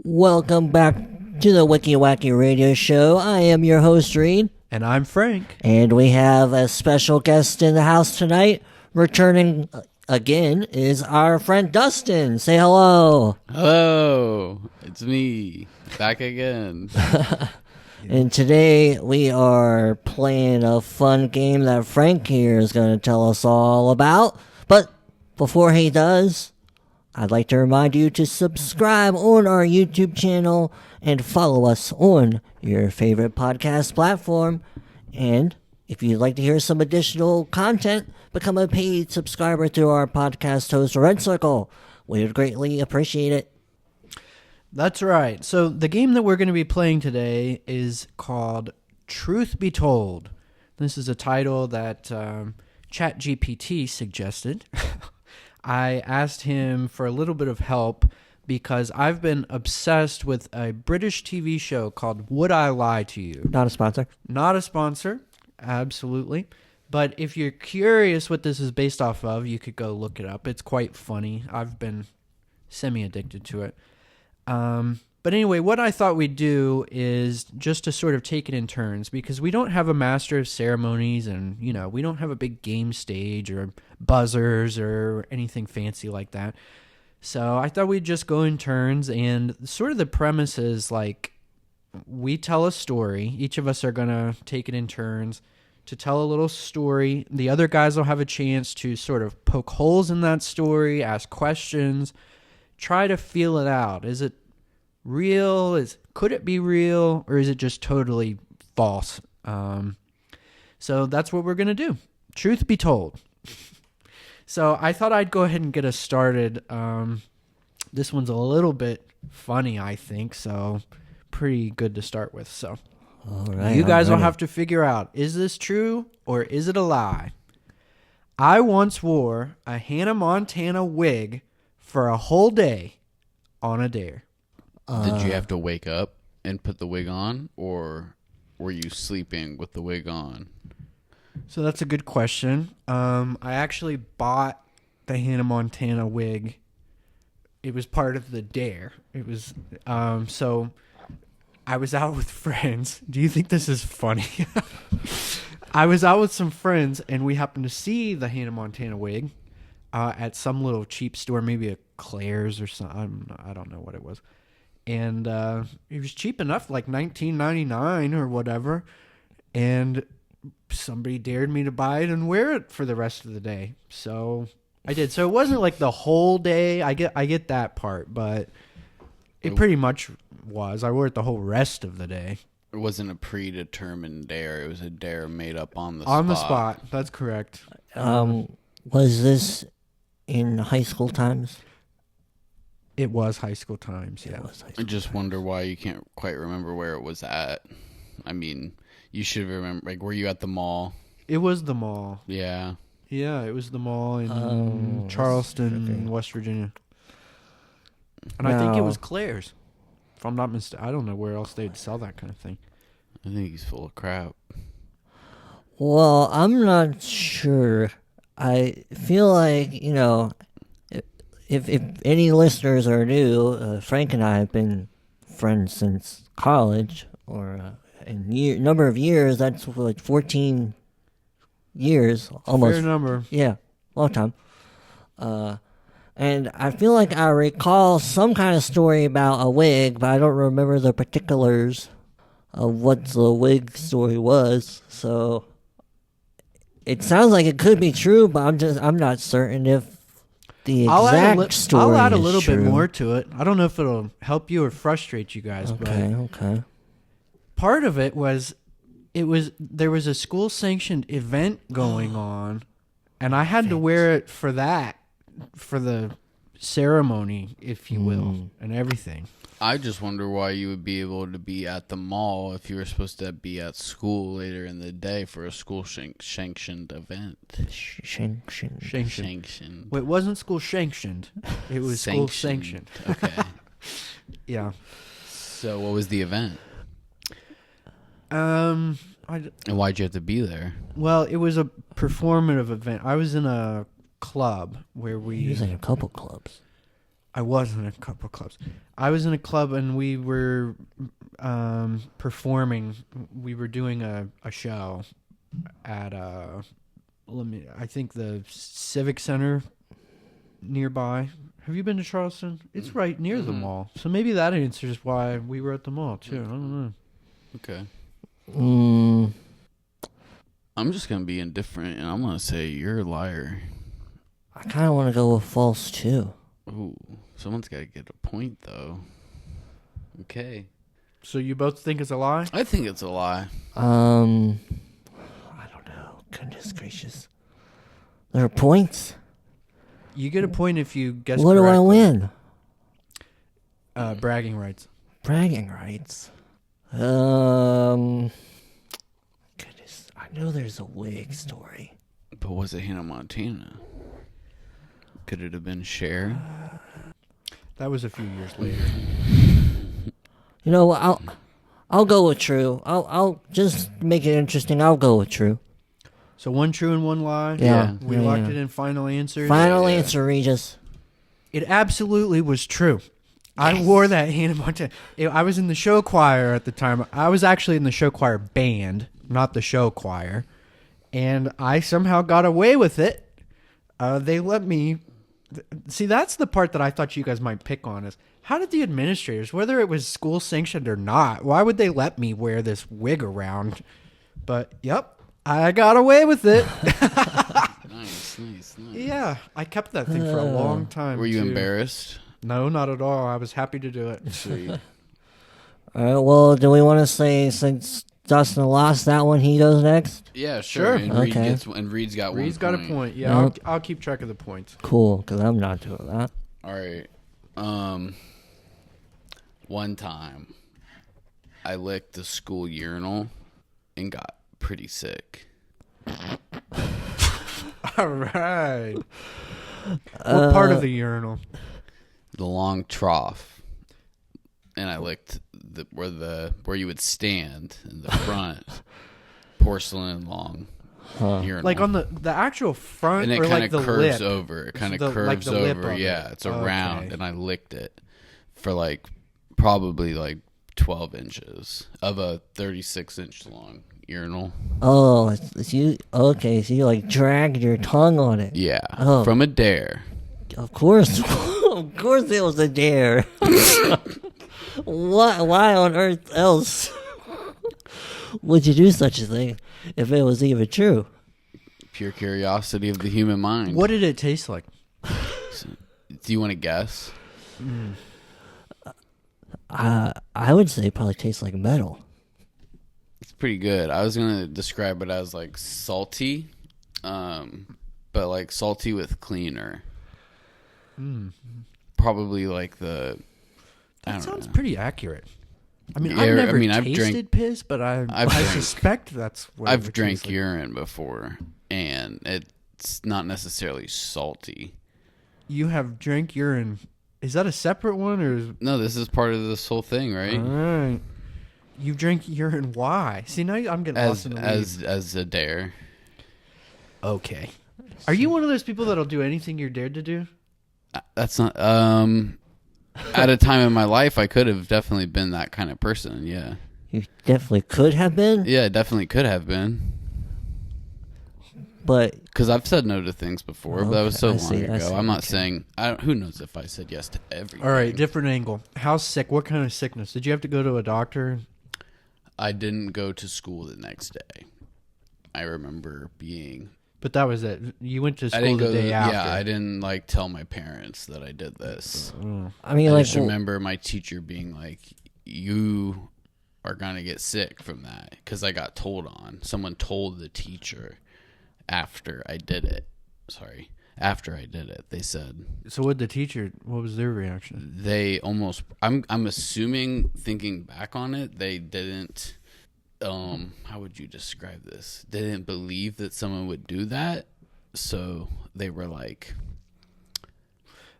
Welcome back to the Wicky Wacky Radio Show. I am your host, Reid. And I'm Frank. And we have a special guest in the house tonight. Returning again is our friend Dustin. Say hello. Hello. It's me. Back again. And today we are playing a fun game that Frank here is going to tell us all about. But before he does, I'd like to remind you to subscribe on our YouTube channel and follow us on your favorite podcast platform. And if you'd like to hear some additional content, become a paid subscriber to our podcast host, Red Circle. We would greatly appreciate it. That's right. So the game that we're going to be playing today is called Truth Be Told. This is a title that ChatGPT suggested. I asked him for a little bit of help because I've been obsessed with a British TV show called Would I Lie to You? Not a sponsor. Not a sponsor, absolutely. But if you're curious what this is based off of, you could go look it up. It's quite funny. I've been semi-addicted to it. But anyway, what I thought we'd do is just to sort of take it in turns, because we don't have a master of ceremonies and, you know, we don't have a big game stage or buzzers or anything fancy like that. So I thought we'd just go in turns, and sort of the premise is like we tell a story. Each of us are going to take it in turns to tell a little story. The other guys will have a chance to sort of poke holes in that story, ask questions, try to feel it out. Is it real? Could it be real, or is it just totally false? So that's what we're gonna do. Truth be told. So I thought I'd go ahead and get us started. This one's a little bit funny, I think, so pretty good to start with. So All right, you guys will have to figure out, is this true or is it a lie? I once wore a Hannah Montana wig for a whole day on a dare. Did you have to wake up and put the wig on, or were you sleeping with the wig on? So that's a good question. I actually bought the Hannah Montana wig. It was part of the dare. It was so I was out with friends. Do you think this is funny? I was out with some friends, and we happened to see the Hannah Montana wig at some little cheap store, maybe a Claire's or something. I don't know what it was. And it was cheap enough, like $19.99 or whatever. And somebody dared me to buy it and wear it for the rest of the day. So I did. So it wasn't like the whole day. I get that part, but it pretty much was. I wore it the whole rest of the day. It wasn't a predetermined dare. It was a dare made up on the spot. On the spot. That's correct. Was this in high school times? It was high school times, yeah. I just wonder why you can't quite remember where it was at. I mean, you should remember. Like, were you at the mall? It was the mall. Yeah. Yeah, it was the mall in Charleston, West Virginia. And I think it was Claire's. If I'm not mistaken. I don't know where else they'd sell that kind of thing. I think he's full of crap. Well, I'm not sure. I feel like, you know, if any listeners are new, Frank and I have been friends since college, or in number of years, that's like 14 years, almost. Fair number. Yeah, long time. And I feel like I recall some kind of story about a wig, but I don't remember the particulars of what the wig story was. So it sounds like it could be true, but I'm not certain if the exact story I'll add a is little true. bit more to it. I don't know if it'll help you or frustrate you guys, Okay. part of it was there was a school sanctioned event going on, and I had to wear it for that, for the ceremony, if you will, and everything. I just wonder why you would be able to be at the mall if you were supposed to be at school later in the day for a school sanctioned event. Sanctioned. Well, it wasn't school sanctioned. It was school sanctioned. Okay. Yeah. So what was the event? And why'd you have to be there? Well, it was a performative event. I was in a club where He was in a couple clubs. I was in a couple clubs. I was in a club and we were performing. We were doing a show at I think the Civic Center nearby. Have you been to Charleston? It's right near the mall. So maybe that answers why we were at the mall too. I don't know. Okay. I'm just gonna be indifferent, and I'm gonna say you're a liar. I kind of want to go with false too. Ooh, someone's got to get a point though. Okay. So you both think it's a lie? I think it's a lie. I don't know. Goodness gracious. There are points? You get a point if you guess What correctly. do I win? Bragging rights. Bragging rights. Goodness. I know there's a wig story. But was it Hannah Montana? Could it have been Cher? That was a few years later. You know what? I'll go with true. I'll just make it interesting. I'll go with true. So one true and one lie? Yeah. We locked it in final answers? Final answer, Regis. It absolutely was true. I wore that Hannah Montana. I was in the show choir at the time. I was actually in the show choir band, not the show choir. And I somehow got away with it. They let me... See, that's the part that I thought you guys might pick on is, how did the administrators, whether it was school sanctioned or not, why would they let me wear this wig around? But, yep, I got away with it. Nice. Yeah, I kept that thing for a long time. Were you too. embarrassed? No, not at all. I was happy to do it. Sweet. All right, well, do we want to say since Dustin lost that one, he goes next? Yeah, sure. And Okay. Reid's got Reid's one got point. a point. Yeah, Yep. I'll keep track of the points. Cool, because I'm not doing that. All right. One time, I licked the school urinal and got pretty sick. All right. What part of the urinal? The long trough, and I licked where you would stand in the front porcelain long urinal. Like on the actual front, and it or kind like of the curves lip? over. It kind of So like curves the lip over. of Yeah, it. it's around, Okay. and I licked it for like probably like 12 inches of a 36-inch long urinal. Oh, it's you. Okay, so you like dragged your tongue on it. Yeah, Oh. from a dare. Of course, of course, it was a dare. What? Why on earth else would you do such a thing if it was even true? Pure curiosity of the human mind. What did it taste like? Do you want to guess? I would say it probably tastes like metal. It's pretty good. I was gonna describe it as like salty, but like salty with cleaner. Probably like the. That sounds pretty accurate. I mean, Yeah, I've never I've tasted drank- piss, but I drank- suspect that's what it I've would drank taste like. urine before, and it's not necessarily salty. You have drank urine. Is that a separate one, or is... No, this is part of this whole thing, right? All right. You drink urine. Why? See, now I'm getting lost in the weeds. As a dare. Okay. Are you one of those people that'll do anything you're dared to do? That's not. At a time in my life, I could have definitely been that kind of person. Yeah. You definitely could have been, Yeah, definitely could have been. but Because I've said no to things before, but that was so Okay, I long see, I ago. see, I'm not okay. saying. Who knows if I said yes to everything? All right, different angle. How sick? What kind of sickness? Did you have to go to a doctor? I didn't go to school the next day. I remember being. But that was it. You went to I school didn't the go. day after. Yeah, I didn't like tell my parents that I did this. I mean, I like, just remember my teacher being like, "You are gonna get sick from that," because I got told on. Someone told the teacher after I did it. Sorry, after I did it, they said So what was their reaction? they almost. I'm assuming, thinking back on it, they didn't. How would you describe this? They didn't believe that someone would do that, so they were like,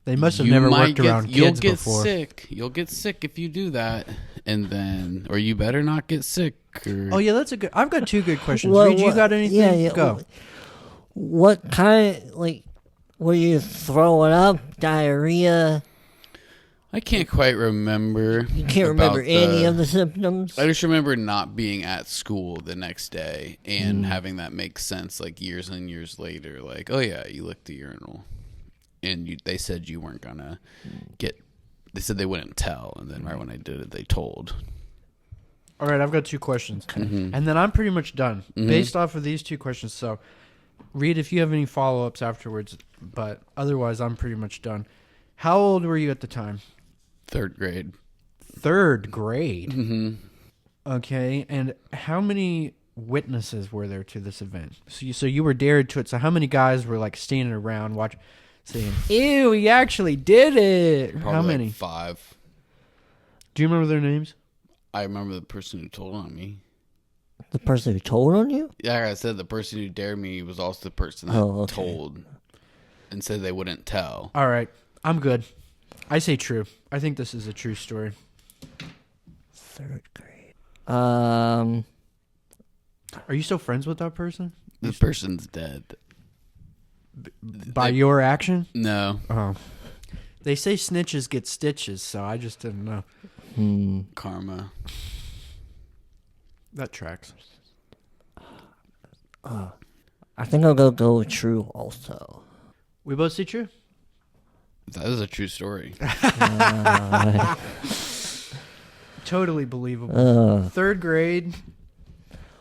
They must have "You never might worked around You'll kids get before. sick. You'll get sick if you do that, and then, or you better not get sick." Or, Oh yeah, that's a good. I've got two good questions. What- Reid, you what- got anything? yeah, Go. what kind? Like, were you throwing up, diarrhea? I can't quite remember. You can't remember any of the symptoms? I just remember not being at school the next day and having that make sense like years and years later. Like, oh yeah, you licked the urinal. And they said you weren't going to they said they wouldn't tell. And then right when I did it, they told. All right, I've got 2 questions. Mm-hmm. And then I'm pretty much done based off of these 2 questions. So, Reid, if you have any follow-ups afterwards, but otherwise I'm pretty much done. How old were you at the time? 3rd grade. 3rd grade? Mm-hmm. Okay, and how many witnesses were there to this event? So you were dared to it. So how many guys were like standing around saying, ew, he actually did it? Probably How many? Like 5. Do you remember their names? I remember the person who told on me. The person who told on you? Yeah, like I said, the person who dared me was also the person that told and said they wouldn't tell. All right, I'm good. I say true. I think this is a true story. 3rd grade. Are you still friends with that person? The person's dead. By your action? No. Oh. They say snitches get stitches, so I just didn't know. Karma. That tracks. I think I'll go with true also. We both say true? That is a true story. Totally believable. 3rd grade.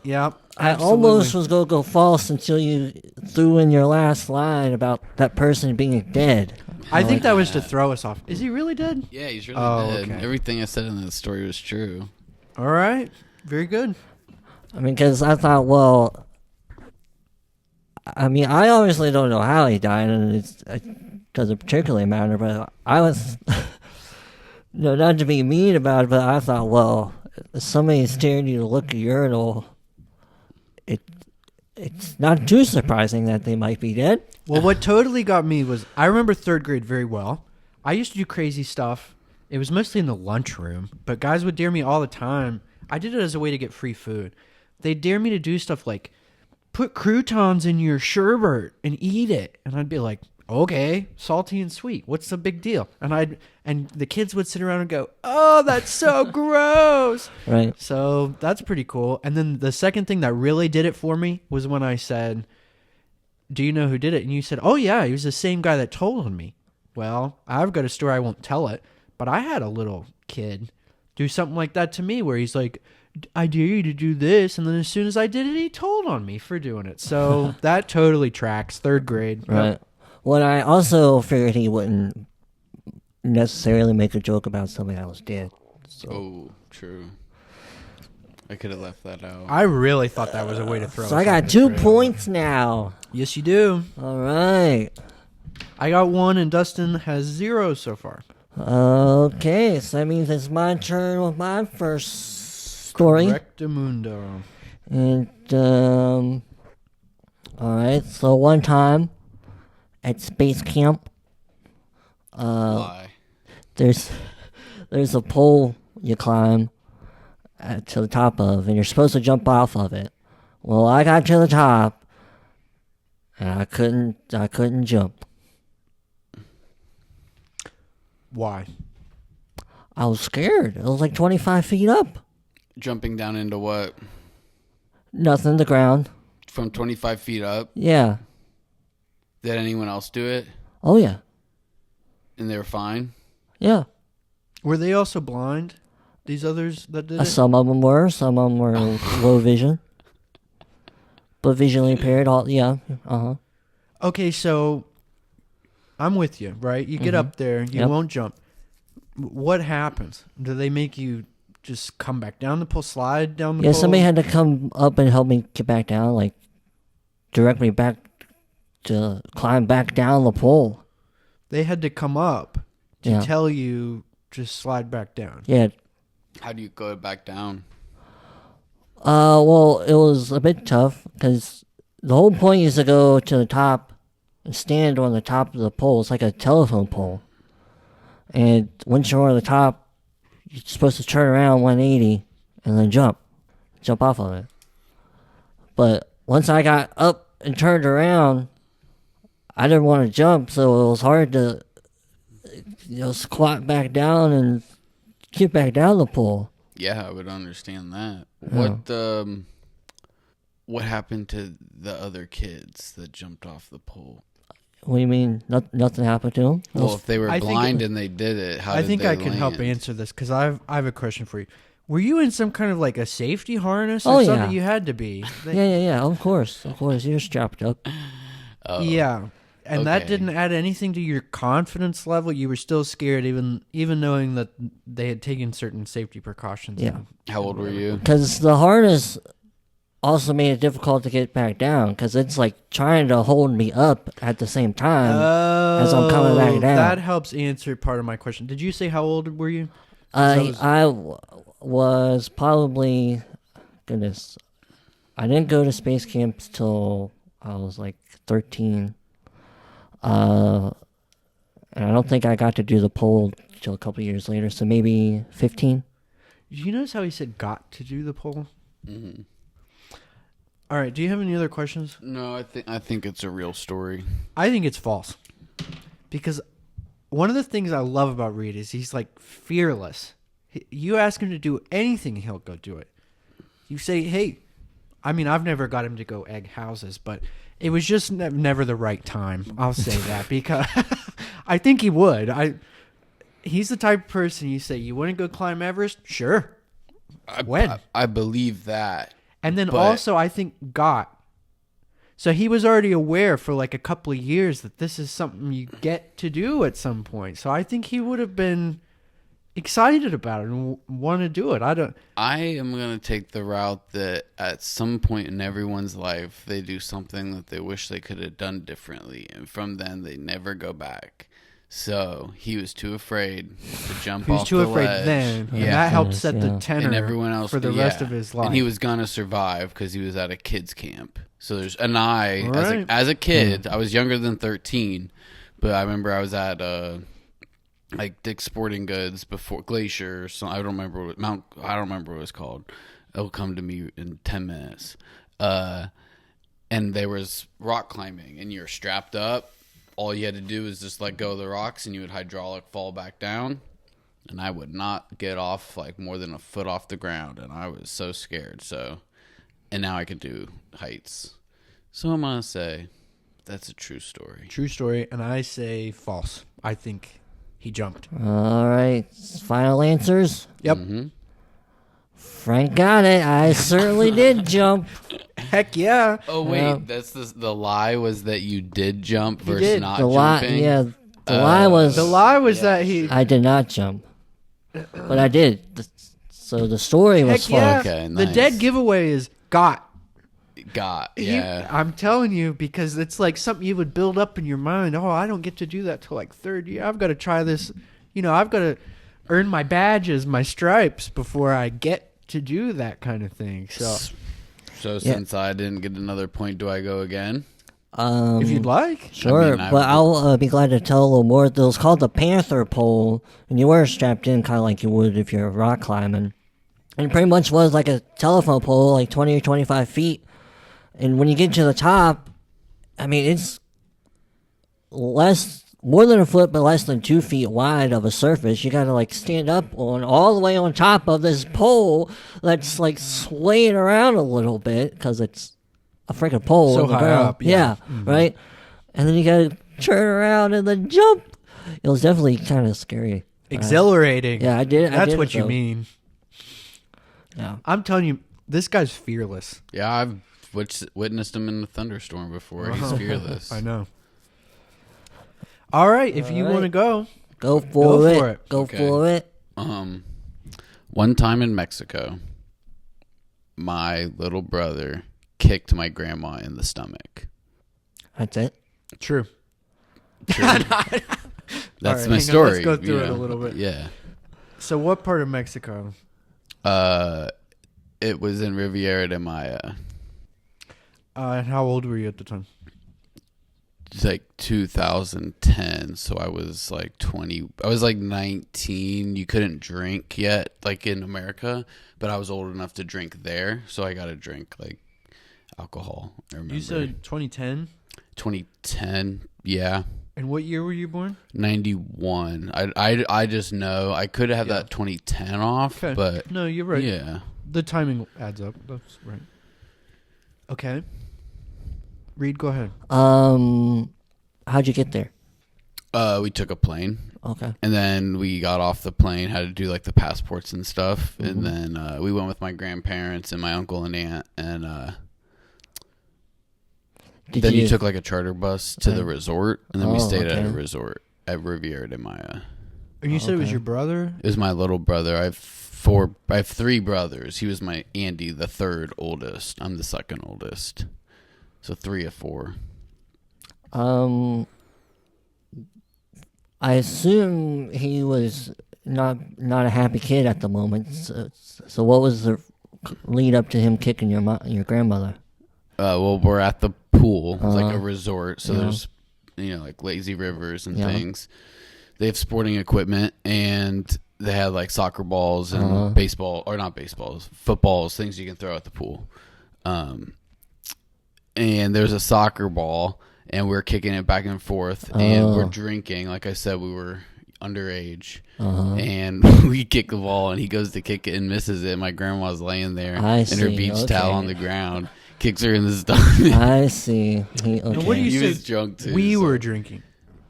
Yeah. I almost was going to go false until you threw in your last line about that person being dead. I think that was to throw us off. Is he really dead? Yeah, he's really dead. Okay. Everything I said in the story was true. All right. Very good. I mean, because I thought, well, I mean, I obviously don't know how he died, and it doesn't particularly matter, but I was, not to be mean about it, but I thought, well, if somebody's daring you to look at urinal, it's not too surprising that they might be dead. Well, what totally got me was, I remember 3rd grade very well. I used to do crazy stuff. It was mostly in the lunchroom, but guys would dare me all the time. I did it as a way to get free food. They'd dare me to do stuff like, put croutons in your sherbet and eat it. And I'd be like, okay, salty and sweet. What's the big deal? And the kids would sit around and go, oh, that's so gross. Right. So that's pretty cool. And then the second thing that really did it for me was when I said, do you know who did it? And you said, oh, yeah, he was the same guy that told on me. Well, I've got a story. I won't tell it, but I had a little kid do something like that to me where he's like, I dare you to do this. And then as soon as I did it, he told on me for doing it. So that totally tracks. 3rd grade. Right. Yep. Well, I also figured he wouldn't necessarily make a joke about somebody that was dead. So. Oh, true. I could have left that out. I really thought that was a way to throw. So I got 2 points now. Yes, you do. All right. I got 1, and Dustin has 0 so far. Okay, so that means it's my turn with my first story. Correctamundo. And, alright, so one time at space camp, Why? there's a pole you climb to the top of, and you're supposed to jump off of it. Well, I got to the top, and I couldn't jump. Why? I was scared. It was like 25 feet up. Jumping down into what? Nothing, the ground. From 25 feet up? Yeah. Did anyone else do it? Oh, yeah. And they were fine? Yeah. Were they also blind? These others that did it? Some of them were. Some of them were low vision. But visually impaired, yeah. Uh-huh. Okay, so I'm with you, right? You get up there, you won't jump. What happens? Do they make you just come back down the pole, slide down the pole? Yeah, somebody had to come up and help me get back down, like, direct me back to climb back down the pole. They had to come up to tell you just slide back down. Yeah. How do you go back down? Well, it was a bit tough, because the whole point is to go to the top and stand on the top of the pole. It's like a telephone pole. And once you're on the top, you're supposed to turn around 180 and then jump off of it. But once I got up and turned around, I didn't want to jump, so it was hard to squat back down and get back down the pole. Yeah, I would understand that. Yeah. What happened to the other kids that jumped off the pole? What do you mean? Nothing happened to them? Well, if they were blind and they did it, how did they I can help land? answer this because I have a question for you. Were you in some kind of like a safety harness Oh, or something? yeah. You had to be. Yeah. Of course. You're strapped up. Oh, Yeah. And that okay. didn't add anything to your confidence level. You were still scared, even knowing that they had taken certain safety precautions. Yeah. How old were you? Because the harness also made it difficult to get back down because it's like trying to hold me up at the same time as I'm coming back down. That helps answer part of my question. Did you say how old were you? I was probably, goodness, I didn't go to space camps till I was like 13. And I don't think I got to do the pole till a couple years later, so maybe 15. Did you notice how he said got to do the poll? Mm-hmm. All right, do you have any other questions? No, I think it's a real story. I think it's false. Because one of the things I love about Reid is he's like fearless. You ask him to do anything, he'll go do it. You say, hey, I mean, I've never got him to go egg houses, but it was just never the right time. I'll say that because I think he would. He's the type of person you say, you want to go climb Everest? Sure. When? I believe that. And then but also, I think got. So he was already aware for like a couple of years that this is something you get to do at some point. So I think he would have been excited about it and want to do it. I am going to take the route that at some point in everyone's life, they do something that they wish they could have done differently. And from then, they never go back. So he was too afraid to jump off the ledge. He was too afraid then. Yeah. And that helped set Yeah. the tenor And everyone else for the rest of his life. And he was gonna survive because he was at a kids camp. So there's Right. as a kid, I was younger than 13, but I remember I was at like Dick's Sporting Goods before Glacier. So I don't remember what it was called. It'll come to me in 10 minutes. And there was rock climbing, and you're strapped up. All you had to do was just let go of the rocks, and you would hydraulic fall back down. And I would not get off like more than a foot off the ground, and I was so scared. And now I can do heights. So I'm gonna say that's a true story. True story, and I say false. I think he jumped. All right. Final answers. Yep. Mm-hmm. Frank got it. I certainly did jump. Heck yeah. Oh wait, Yeah. that's the lie was that you did jump versus did. not The lie, jumping. yeah. The lie was The lie was that he. I did not jump, but I did. So the story was Heck yeah. false. Okay, The nice. dead giveaway is got. I'm telling you, because it's like something you would build up in your mind. Oh, I don't get to do that till like third year. I've got to try this. I've got to earn my badges, my stripes before I get to do that kind of thing. So since I didn't get another point, do I go again? if you'd like. Sure, I but I'll be glad to tell a little more. It was called the Panther pole, and you were strapped in kind of like you would if you're rock climbing. And it pretty much was like a telephone pole, like 20 or 25 feet. And when you get to the top, I mean, it's more than a foot, but less than 2 feet wide of a surface. You gotta like stand up on all the way on top of this pole that's like swaying around a little bit because it's a freaking pole. So on the high ground. up, yeah. Mm-hmm. Right? And then you gotta turn around and then jump. It was definitely kind of scary. Exhilarating. Yeah, I did. That's did what it, you though. mean. Yeah. I'm telling you, this guy's fearless. Yeah, I've witnessed him in a thunderstorm before. He's fearless. I know. All right, if you right. want to go. Go for it. it. Go Okay. for it. One time in Mexico, my little brother kicked my grandma in the stomach. That's it. True. That's right, my hang on, story. let's go through you it a know? little bit. Yeah. So what part of Mexico? It was in Riviera de Maya. And how old were you at the time? It's like 2010, so I was like 20. I was like 19. You couldn't drink yet, like in America, but I was old enough to drink there, so I got to drink like alcohol. I remember. You said 2010? 2010, yeah. And what year were you born? 91. I just know I could have that 2010 off, Okay. but No, you're right. yeah. The timing adds up. That's right. Okay. Reid, go ahead. How'd you get there? We took a plane. Okay. And then we got off the plane, had to do like the passports and stuff. And then we went with my grandparents and my uncle and aunt. And then you took like a charter bus to the resort. And then we stayed at a resort at Riviera de Maya. And you said it was your brother? It was my little brother. I have 3 brothers. He was my Andy, the third oldest. I'm the second oldest. So 3 of 4. I assume he was not a happy kid at the moment. So what was the lead up to him kicking your grandmother? Well, we're at the pool. It's like a resort, so there's like lazy rivers and things. They have sporting equipment, and they had like soccer balls and baseball, or not baseballs, footballs, things you can throw at the pool. And there's a soccer ball. And we're kicking it back and forth, and we're drinking. Like I said, we were underage, and we kick the ball, and he goes to kick it and misses it. My grandma's laying there in her beach towel on the ground, kicks her in the stomach. I see. Now, what do you He say? was drunk too. We were drinking.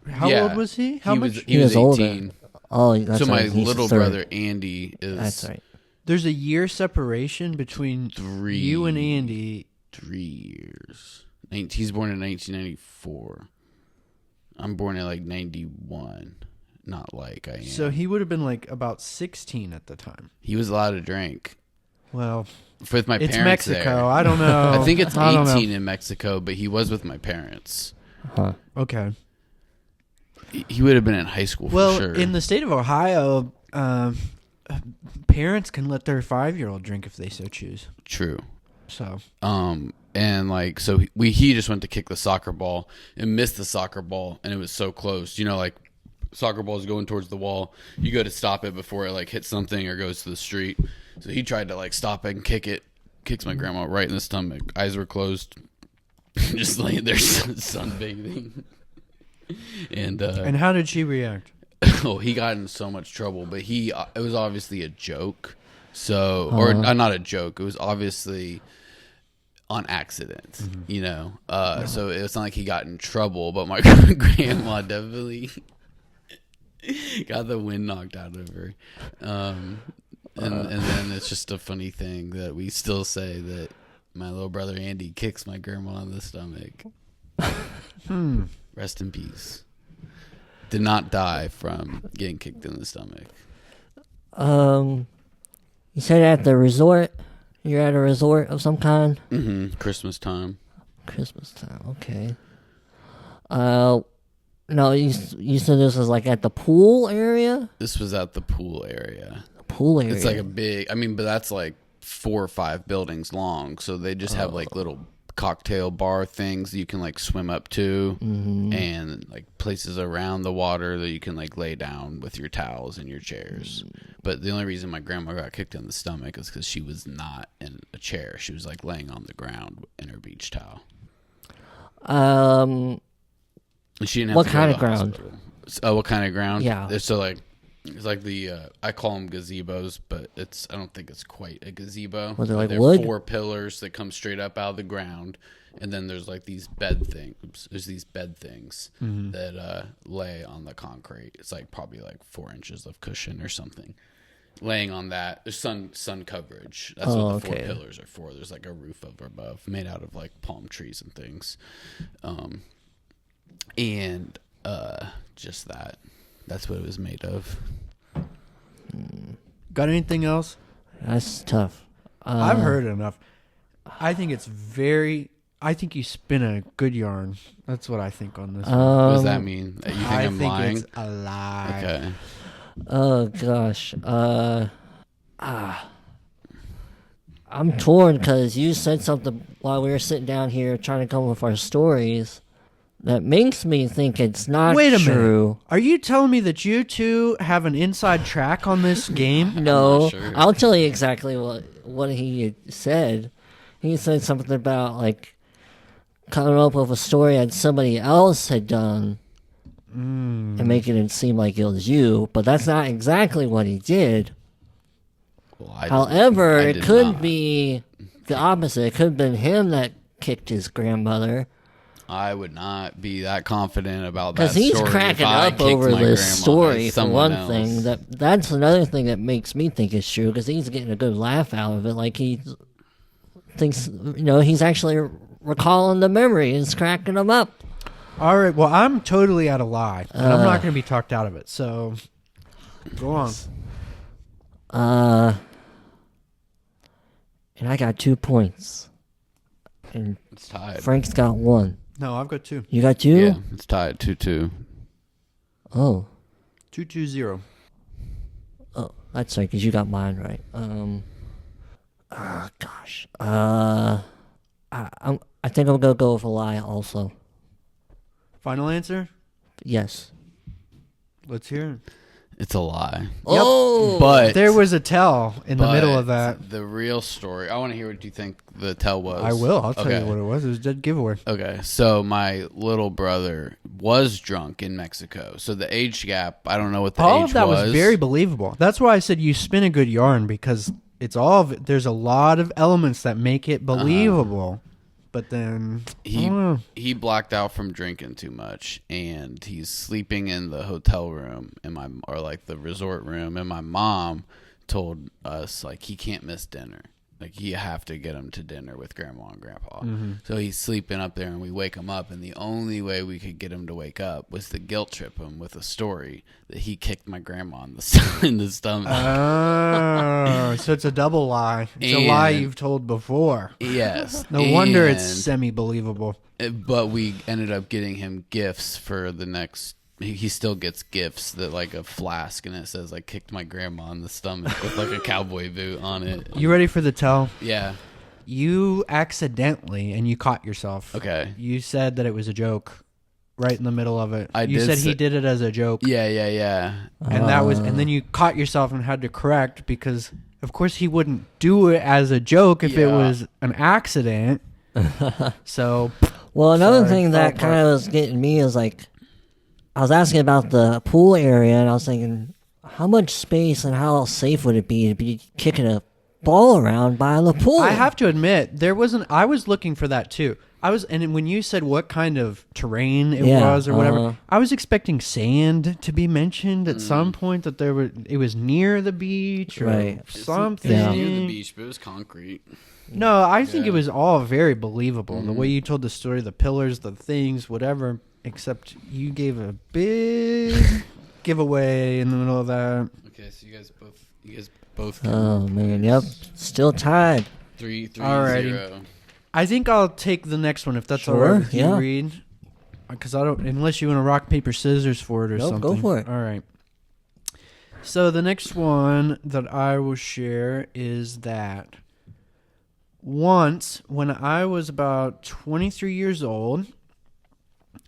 How old was he? How much? He was 18. Older. Oh, that's so my right. He's little brother Andy is. That's right. There's a year separation between you and Andy. 3 years. He's born in 1994. I'm born in like 91. Not like I am. So he would have been like about 16 at the time. He was allowed to drink. Well, with my it's parents Mexico. there. I don't know. I think it's 18 in Mexico, but he was with my parents. Huh. Okay. He would have been in high school for sure. In the state of Ohio, parents can let their 5-year-old drink if they so choose. True. So. And like, so he just went to kick the soccer ball and missed the soccer ball, and it was so close. You know, like soccer ball is going towards the wall. You go to stop it before it like hits something or goes to the street. So he tried to like stop it and kick it. Kicks my grandma right in the stomach. Eyes were closed, just laying there sunbathing. And how did she react? Oh, he got in so much trouble, but it was obviously a joke. So, or not a joke. It was obviously on accident, you know. So it's not like he got in trouble, but my grandma definitely got the wind knocked out of her. And then it's just a funny thing that we still say that my little brother Andy kicks my grandma in the stomach. Rest in peace. Did not die from getting kicked in the stomach. You said at the resort. You're at a resort of some kind? Mm-hmm. Christmas time. Christmas time, okay. No, you said this was like at the pool area? This was at the pool area. The pool area. It's like a big, but that's like 4 or 5 buildings long. So they just have like little cocktail bar things that you can like swim up to, and like places around the water that you can like lay down with your towels and your chairs. But the only reason my grandma got kicked in the stomach is because she was not in a chair. She was like laying on the ground in her beach towel. And she didn't have what to kind go of to the ground? hospital. What kind of ground? Yeah. So like, it's like the I call them gazebos, but I don't think it's quite a gazebo. Was it like They're wood? 4 pillars that come straight up out of the ground, and then there's like these bed things. There's these bed things that lay on the concrete. It's like probably like 4 inches of cushion or something. Laying on that, there's sun coverage. That's what the 4 pillars are for. There's like a roof over above, made out of like palm trees and things, and just that. That's what it was made of. Got anything else? That's tough. I've heard enough. I think you spin a good yarn. That's what I think on this. What does that mean? You think I I'm think lying? it's a lie. Okay. Oh gosh. I'm torn because you said something while we were sitting down here trying to come up with our stories that makes me think it's not Wait a true. minute. Are you telling me that you two have an inside track on this game? No, sure. I'll tell you exactly what he said. He said something about like coming up with a story that somebody else had done, and making it seem like it was you, but that's not exactly what he did. Well, However, I it did could not. be the opposite. It could have been him that kicked his grandmother. I would not be that confident about that Because he's story. cracking if I up kicked over my this grandma story, as for someone one else. thing. That's another thing that makes me think it's true, because he's getting a good laugh out of it. Like, he thinks, he's actually recalling the memory and it's cracking him up. All right. Well, I'm totally out of lie, and I'm not going to be talked out of it. So, go on. And I got 2 points. And It's tied. Frank's got 1. No, I've got 2. You got 2? Yeah, it's tied 2-2. Oh. 2-2-0. Oh, that's right, because you got mine right. Gosh. I think I'm going to go with a lie also. Final answer? Yes. Let's hear it. It's a lie. Oh! But There was a tell in the middle of but that. The real story. I want to hear what you think the tell was. I will. I'll tell Okay. you what it was. It was a dead giveaway. Okay, so my little brother was drunk in Mexico. So the age gap, I don't know what the All age of that was very believable. That's why I said you spin a good yarn, because it's all of it. There's a lot of elements that make it believable. But then I don't know. He blacked out from drinking too much, and he's sleeping in the hotel room or like the resort room, and my mom told us like he can't miss dinner. Like, you have to get him to dinner with grandma and grandpa. Mm-hmm. So he's sleeping up there, and we wake him up, and the only way we could get him to wake up was to guilt trip him with a story that he kicked my grandma in the stomach. Oh, so it's a double lie. It's a lie you've told before. Yes. No wonder it's And- semi-believable. But we ended up getting him gifts for the next. He still gets gifts that like a flask, and it says like kicked my grandma in the stomach with like a cowboy boot on it. You ready for the tell? Yeah. You accidentally, and you caught yourself. Okay. You said that it was a joke right in the middle of it. I You did said he say- did it as a joke. Yeah. And then you caught yourself and had to correct, because of course he wouldn't do it as a joke if it Yeah. was an accident. So Well, another Sorry, thing that fell apart. kind of was getting me is like, I was asking about the pool area, and I was thinking, how much space and how safe would it be to be kicking a ball around by the pool? I have to admit, I was looking for that too. And when you said what kind of terrain it Yeah, was or whatever, uh-huh. I was expecting sand to be mentioned at some point, that it was near the beach or Right. something. Yeah. Near the beach, but it was concrete. No, I think it Yeah. was all very believable. The way you told the story, the pillars, the things, whatever, except you gave a big giveaway in the middle of that. Okay, so you guys both. Oh, man, yep. Still tied. 3-0. Alrighty. I think I'll take the next one if that's all Sure, right with you, yeah. Reid. Because I don't, unless you want to rock paper scissors for it or Nope, something. go for it. All right. So the next one that I will share is that once, when I was about 23 years old,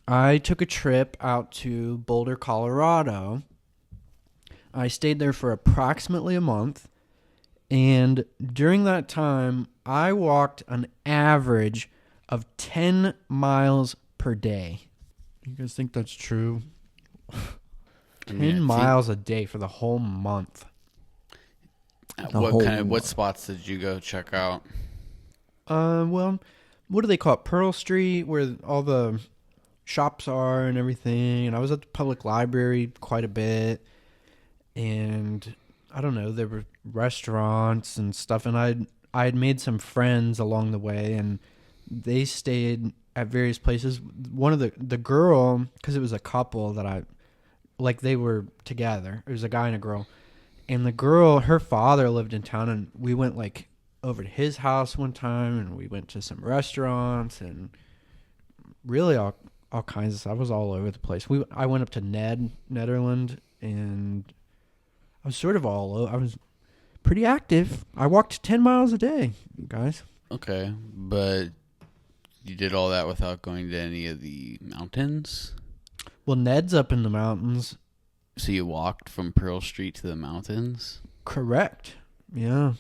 I took a trip out to Boulder, Colorado. I stayed there for approximately a month. And during that time, I walked an average of 10 miles per day. You guys think that's true? 10 miles a day for the whole month. What spots did you go check out? Well, what do they call it? Pearl Street, where all the shops are and everything. And I was at the public library quite a bit. And I don't know, there were restaurants and stuff. And I had made some friends along the way, and they stayed at various places. One of the girl, because it was a couple that they were together. It was a guy and a girl. And the girl, her father lived in town, and we went like over to his house one time, and we went to some restaurants, and really all kinds of stuff. I was all over the place. I went up to Netherlands, and I was sort of all over. I was pretty active. I walked 10 miles a day, guys. Okay, but you did all that without going to any of the mountains? Well, Ned's up in the mountains. So you walked from Pearl Street to the mountains? Correct. Yeah.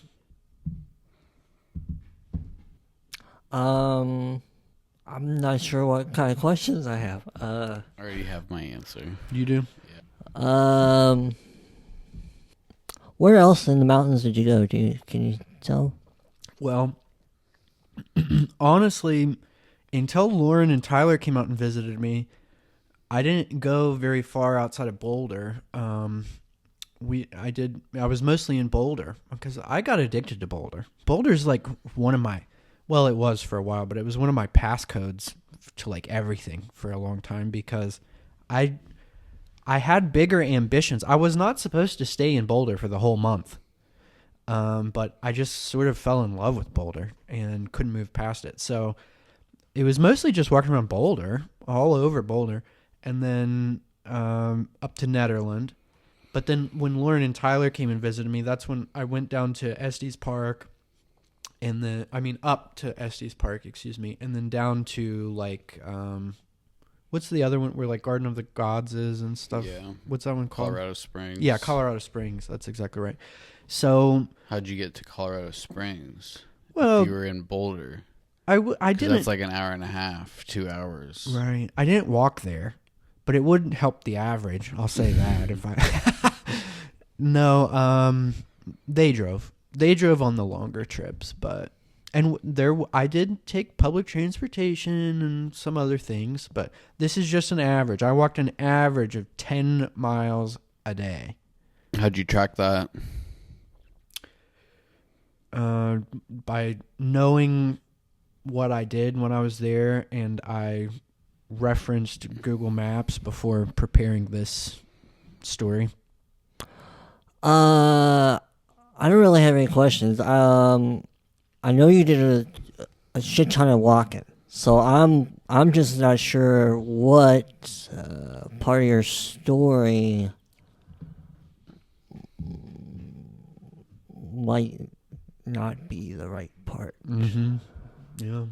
I'm not sure what kind of questions I have. I already have my answer. You do? Where else in the mountains did you go? Can you tell? Well, honestly, until Lauren and Tyler came out and visited me, I didn't go very far outside of Boulder. I was mostly in Boulder because I got addicted to Boulder. Boulder's like one of my, well, it was for a while, but it was one of my passcodes to like everything for a long time because I had bigger ambitions. I was not supposed to stay in Boulder for the whole month. But I just sort of fell in love with Boulder and couldn't move past it. So it was mostly just walking around Boulder, all over Boulder, and then up to Nederland. But then when Lauren and Tyler came and visited me, that's when I went down to Estes Park, up to Estes Park, and then down to like, what's the other one where like Garden of the Gods is and stuff? Yeah. What's that one called? Colorado Springs. Yeah, Colorado Springs. That's exactly right. So how'd you get to Colorado Springs? Well, if you were in Boulder. I didn't. That's like an hour and a half, 2 hours. Right. I didn't walk there, but it wouldn't help the average. I'll say that. If I no, they drove. They drove on the longer trips, I did take public transportation and some other things, but this is just an average. I walked an average of 10 miles a day. How'd you track that? By knowing what I did when I was there, and I referenced Google Maps before preparing this story. I don't really have any questions. I know you did a shit ton of walking, so I'm just not sure what part of your story might not be the right part. Mm-hmm. Yeah.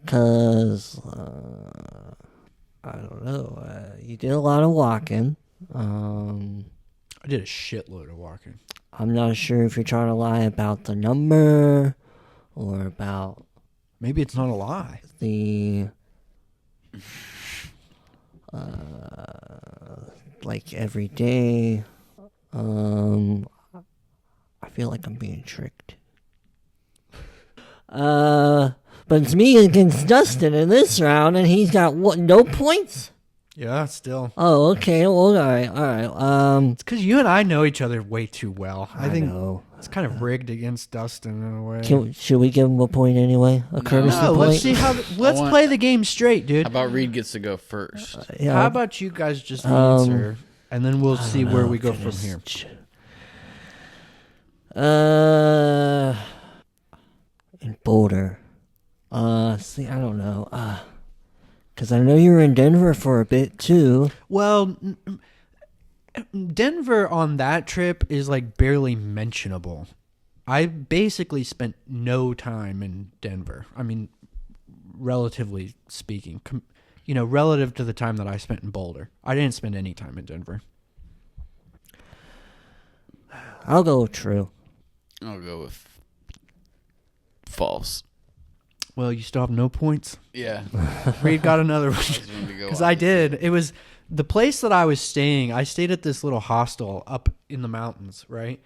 Because, I don't know, you did a lot of walking. I did a shitload of walking. I'm not sure if you're trying to lie about the number or about... Maybe it's not a lie. The... like every day. I feel like I'm being tricked. But it's me against Dustin in this round, and he's got what? No points? Yeah, still. Oh, okay. Well, all right. It's because you and I know each other way too well. I think know. it's kind of rigged against Dustin in a way. Should we give him a point anyway? A courtesy No, point? let's see how. Let's play the game straight, dude. How about Reid gets to go first? Yeah. How about you guys just answer, and then we'll see where we go from here. In Boulder. See, I don't know. Because I know you were in Denver for a bit, too. Well, Denver on that trip is like barely mentionable. I basically spent no time in Denver. I mean, relatively speaking, relative to the time that I spent in Boulder. I didn't spend any time in Denver. I'll go true. I'll go with false. Well, you still have no points. Yeah. Reid got another one. Because I did. It was the place that I was staying. I stayed at this little hostel up in the mountains, right?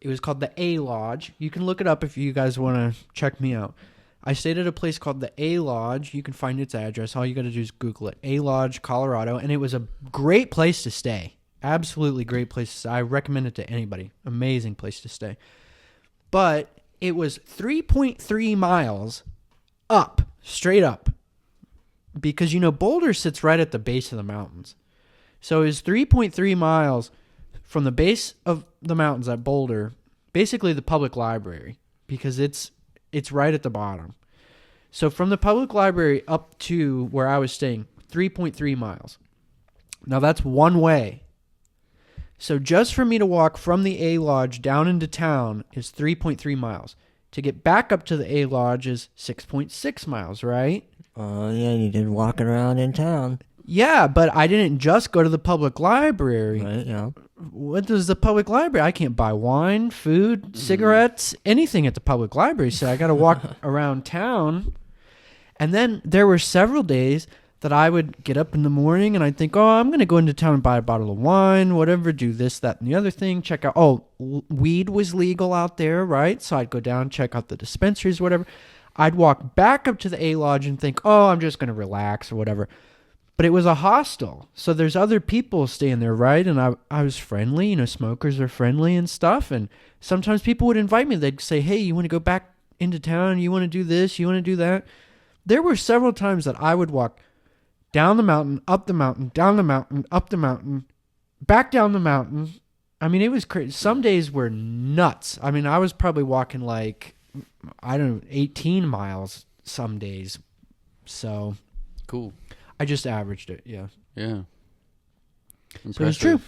It was called the A Lodge. You can look it up if you guys want to check me out. I stayed at a place called the A Lodge. You can find its address. All you got to do is Google it. A Lodge, Colorado. And it was a great place to stay. Absolutely great place to stay. I recommend it to anybody. Amazing place to stay. But it was 3.3 miles up, straight up. Because, Boulder sits right at the base of the mountains. So it was 3.3 miles from the base of the mountains at Boulder, basically the public library, because it's right at the bottom. So from the public library up to where I was staying, 3.3 miles. Now that's one way. So just for me to walk from the A Lodge down into town is 3.3 miles. To get back up to the A Lodge is 6.6 miles, right? Yeah, you did walking around in town. Yeah, but I didn't just go to the public library. Right, yeah. What does the public library? I can't buy wine, food, cigarettes, anything at the public library. So I got to walk around town. And then there were several days that I would get up in the morning and I'd think, oh, I'm going to go into town and buy a bottle of wine, whatever, do this, that, and the other thing, check out, weed was legal out there, right? So I'd go down, check out the dispensaries, whatever. I'd walk back up to the A Lodge and think, oh, I'm just going to relax or whatever. But it was a hostel, so there's other people staying there, right? And I was friendly, smokers are friendly and stuff, and sometimes people would invite me. They'd say, hey, you want to go back into town? You want to do this? You want to do that? There were several times that I would walk down the mountain, up the mountain, down the mountain, up the mountain, back down the mountain. I mean, it was crazy. Some days were nuts. I mean, I was probably walking 18 miles some days. So cool. I just averaged it, yeah. Yeah. So it's true.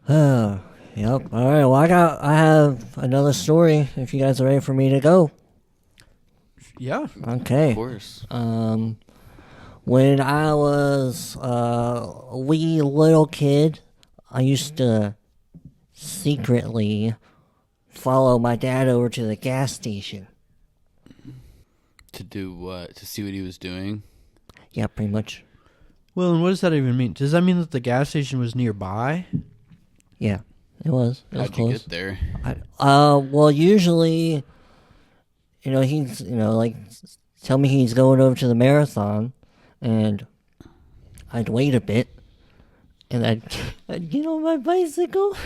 Yep. All right. Well, I have another story. If you guys are ready for me to go. Yeah. Okay. Of course. When I was a wee little kid, I used to secretly follow my dad over to the gas station. To do what? To see what he was doing? Yeah, pretty much. Well, and what does that even mean? Does that mean that the gas station was nearby? Yeah, it was. It was How'd close. you get there? Well, usually, he's, tell me he's going over to the marathon, and I'd wait a bit, and I'd get on my bicycle,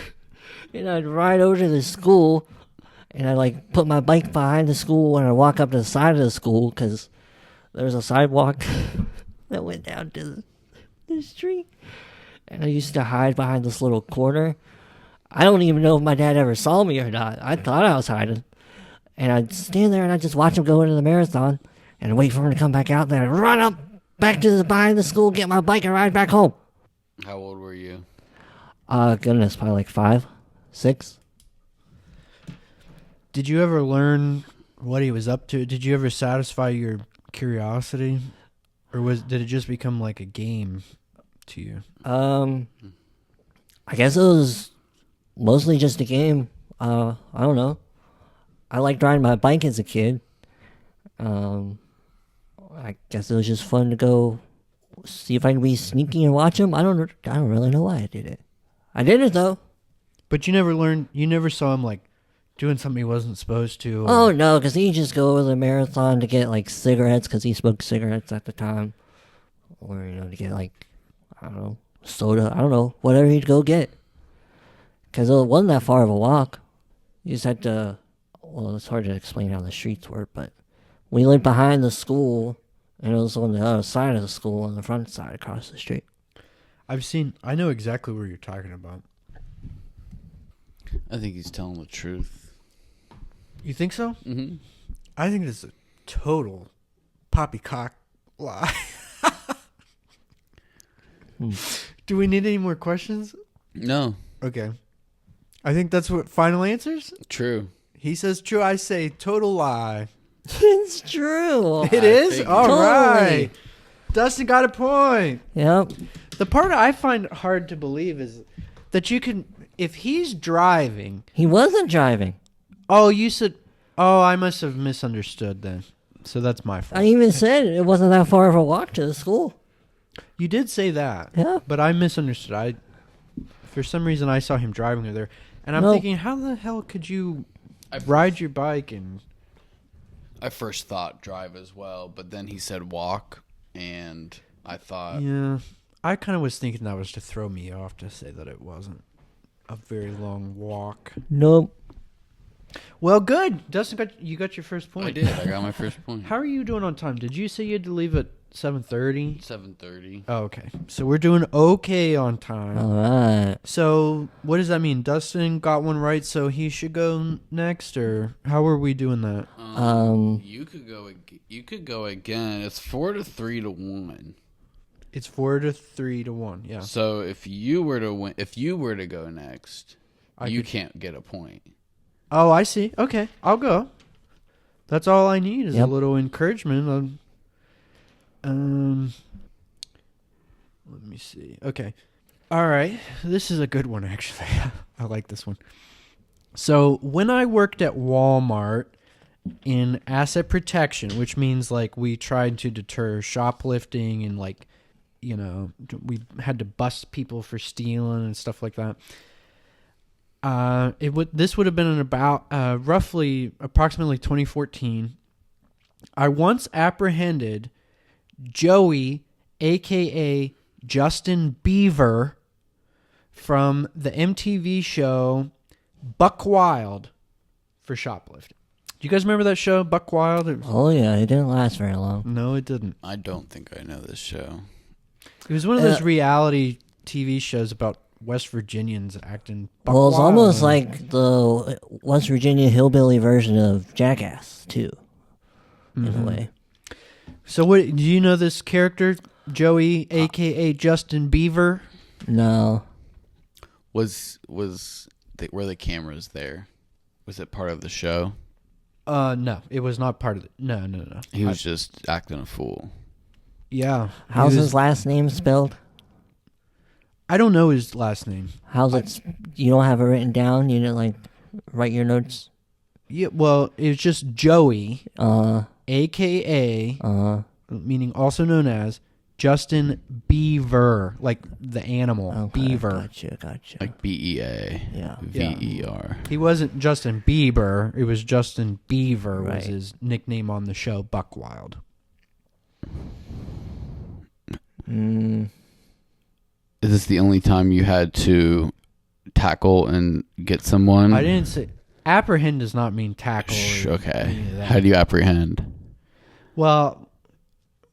and I'd ride over to the school, and I'd, put my bike behind the school, and I'd walk up to the side of the school, because there's a sidewalk that went down to the street. And I used to hide behind this little corner. I don't even know if my dad ever saw me or not. I thought I was hiding. And I'd stand there and I'd just watch him go into the marathon and wait for him to come back out. Then I'd run up back to behind the school, get my bike, and ride back home. How old were you? Goodness, probably 5, 6. Did you ever learn what he was up to? Did you ever satisfy your curiosity? Or did it just become like a game to you? I guess it was mostly just a game. I don't know. I liked riding my bike as a kid. I guess it was just fun to go see if I could be sneaky and watch him. I don't really know why I did it. I did it though. But you never saw him doing something he wasn't supposed to. Oh no, because he'd just go over the marathon to get cigarettes because he smoked cigarettes at the time, or to get I don't know, soda. I don't know, whatever he'd go get. Because it wasn't that far of a walk. You just had to. Well, it's hard to explain how the streets work, but we lived behind the school, and it was on the other side of the school, on the front side across the street. I know exactly what you're talking about. I think he's telling the truth. You think so? Mm-hmm. I think it's a total poppycock lie. Do we need any more questions? No. Okay. I think that's what final answers? True. He says true. I say total lie. It's true. It is? All totally. Right. Dustin got a point. Yep. The part I find hard to believe is that you can, if he's driving. He wasn't driving. Oh, you said, I must have misunderstood then. So that's my fault. I even said it wasn't that far of a walk to the school. You did say that. Yeah. But I misunderstood. For some reason, I saw him driving there. And I'm thinking, how the hell could you ride your bike and... I first thought drive as well, but then he said walk, and I thought... Yeah. I kind of was thinking that was to throw me off to say that it wasn't a very long walk. Nope. Well, good. Dustin, you got your first point. I did. I got my first point. How are you doing on time? Did you say you had to leave at 7:30? 7:30. Oh, okay. So we're doing okay on time. All right. So what does that mean? Dustin got one right, so he should go next, or how are we doing that? You could go. You could go again. It's 4 to 3 to 1. It's 4 to 3 to 1. Yeah. So if you were to win, if you were to go next, you can't get a point. Oh, I see. Okay, I'll go. That's all I need is a little encouragement. Let me see. Okay. All right. This is a good one, actually. I like this one. So when I worked at Walmart in asset protection, which means like we tried to deter shoplifting and like, you know, we had to bust people for stealing and stuff like that. This would have been in about approximately 2014. I once apprehended Joey, aka Justin Bieber, from the MTV show Buck Wild for shoplifting. Do you guys remember that show, Buck Wild? Oh yeah, it didn't last very long. No, it didn't. I don't think I know this show. It was one of those reality TV shows about West Virginians acting buck Well, it's wild. almost like the West Virginia hillbilly version of Jackass, too, in a way. So, what do you know this character, Joey, aka Justin Bieber? No. Were the cameras there? Was it part of the show? No, it was not part of it. No. He was just acting a fool. Yeah. How's his last name spelled? I don't know his last name. How's it? You don't have it written down? You didn't like write your notes? Yeah, well, it's just Joey, aka, meaning also known as Justin Beaver, like the animal, Okay, Beaver. Gotcha. Like BEA. Yeah. VER. He wasn't Justin Bieber. It was Justin Beaver was Right. his nickname on the show, Buck Wild. Is this the only time you had to tackle and get someone? I didn't say apprehend does not mean tackle. or Okay. any of that. How do you apprehend? Well,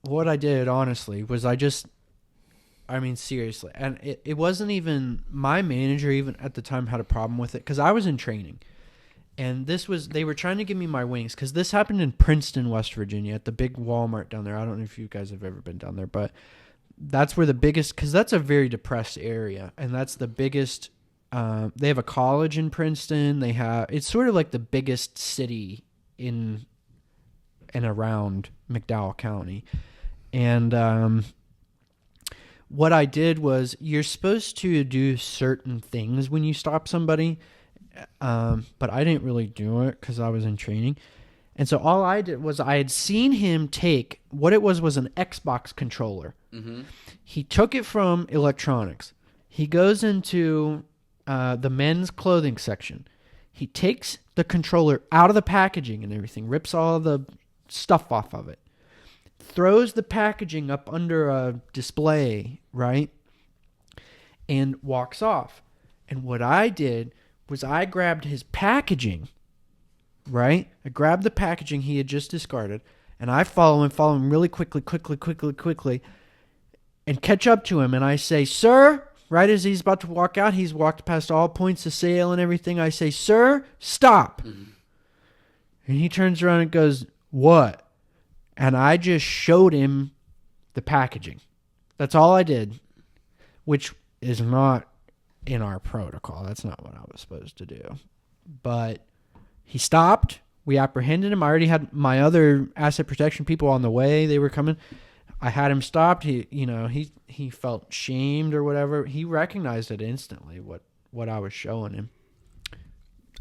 what I did honestly was seriously, and it wasn't even my manager even at the time had a problem with it because I was in training, and they were trying to give me my wings because this happened in Princeton, West Virginia, at the big Walmart down there. I don't know if you guys have ever been down there, but that's where the biggest, because that's a very depressed area, and that's the biggest. They have a college in Princeton. It's sort of like the biggest city in and around McDowell County. And what I did was, you're supposed to do certain things when you stop somebody, but I didn't really do it because I was in training. And so all I did was I had seen him take, what it was an Xbox controller. Mm-hmm. He took it from electronics. He goes into the men's clothing section. He takes the controller out of the packaging and everything, rips all the stuff off of it, throws the packaging up under a display, right? And walks off. And what I did was I grabbed his packaging, right? I grabbed the packaging he had just discarded, and I follow him really quickly, and catch up to him. And I say, "Sir," right as he's about to walk out, he's walked past all points of sale and everything. I say, "Sir, stop." Mm-hmm. And he turns around and goes, "What?" And I just showed him the packaging. That's all I did, which is not in our protocol. That's not what I was supposed to do. But he stopped. We apprehended him. I already had my other asset protection people on the way. They were coming. I had him stopped. He felt shamed or whatever. He recognized it instantly, what I was showing him.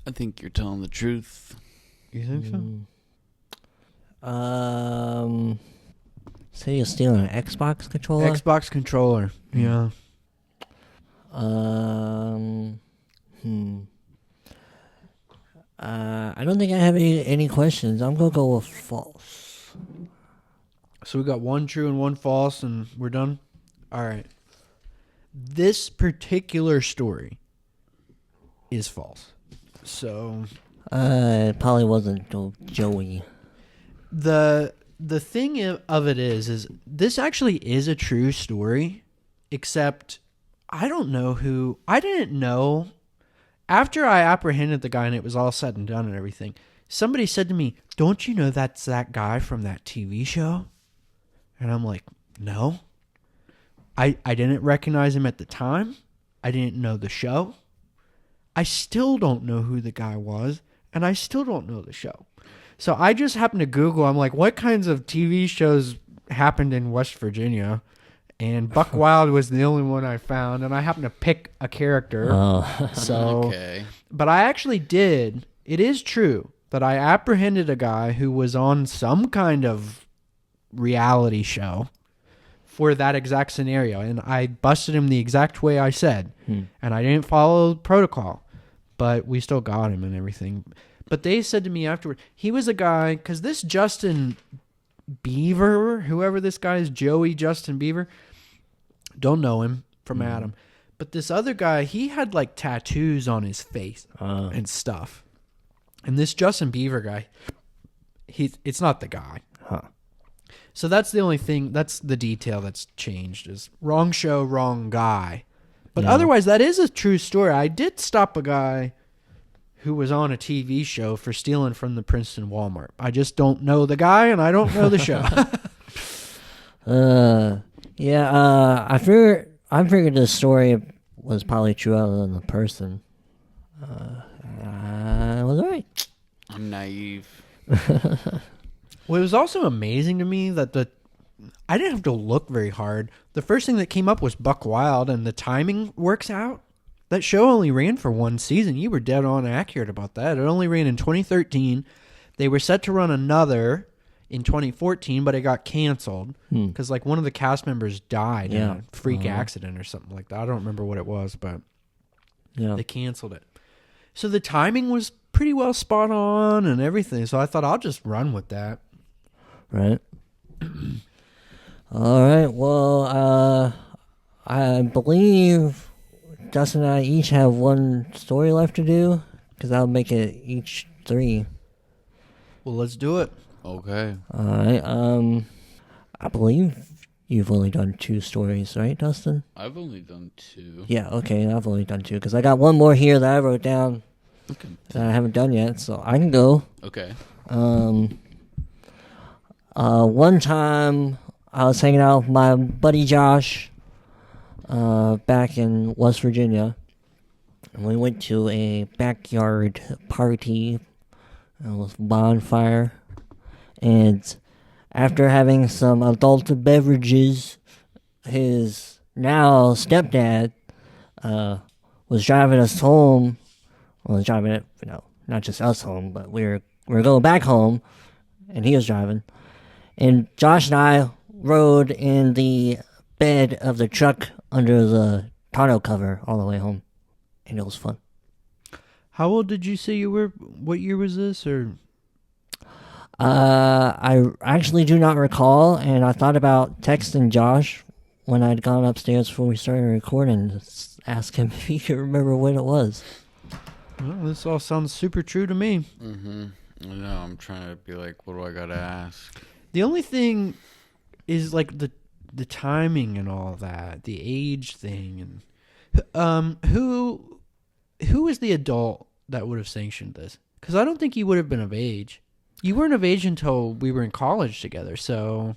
I think you're telling the truth. You think so? So you're stealing an Xbox controller? Xbox controller. Yeah. I don't think I have any questions. I'm gonna go with false. So we got one true and one false, and we're done? All right. This particular story is false. So It probably wasn't Joey. the thing of it is this actually is a true story, except I didn't know. After I apprehended the guy and it was all said and done and everything, somebody said to me, "Don't you know that's that guy from that TV show?" And I'm like, "No." I didn't recognize him at the time. I didn't know the show. I still don't know who the guy was, and I still don't know the show. So I just happened to Google. I'm like, what kinds of TV shows happened in West Virginia? And Buck Wild was the only one I found, and I happened to pick a character. Oh. So, Okay. but I actually did. It is true. that I apprehended a guy who was on some kind of reality show for that exact scenario, and I busted him the exact way I said, and I didn't follow protocol, but we still got him and everything. But they said to me afterward, he was a guy, because this Justin Beaver, whoever this guy is, Joey Justin Beaver, don't know him from Adam, but this other guy, he had like tattoos on his face and stuff. And this Justin Beaver guy, it's not the guy. Huh. So that's the only thing, that's the detail that's changed, is wrong show, wrong guy. But otherwise, that is a true story. I did stop a guy who was on a TV show for stealing from the Princeton Walmart. I just don't know the guy, and I don't know the show. I figured this story was probably true other than the person. I was right. I'm naive. Well, it was also amazing to me that I didn't have to look very hard. The first thing that came up was Buck Wild, and the timing works out. That show only ran for one season. You were dead on accurate about that. It only ran in 2013. They were set to run another in 2014, but it got canceled because like one of the cast members died in a freak accident or something like that. I don't remember what it was, but they canceled it. So the timing was pretty well spot on and everything. So I thought I'll just run with that. Right. All right. Well, I believe Dustin and I each have one story left to do, because that'll make it each 3. Well, let's do it. Okay. All right. I believe you've only done 2 stories, right, Dustin? I've only done 2. Yeah. Okay. I've only done 2 because I got one more here that I wrote down that I haven't done yet, so I can go. Okay. One time I was hanging out with my buddy Josh back in West Virginia, and we went to a backyard party. It was bonfire, and after having some adult beverages, his now stepdad was driving us home. Well, driving it, not just us home, but we were going back home, and he was driving. And Josh and I rode in the bed of the truck under the tonneau cover all the way home, and it was fun. How old did you say you were? What year was this? Or I actually do not recall, and I thought about texting Josh when I'd gone upstairs before we started recording to ask him if he could remember when it was. Well, this all sounds super true to me. Mm-hmm. I know. I'm trying to be like, what do I gotta ask? The only thing is like the timing and all that, the age thing, and who is the adult that would have sanctioned this? Because I don't think you would have been of age. You weren't of age until we were in college together. So,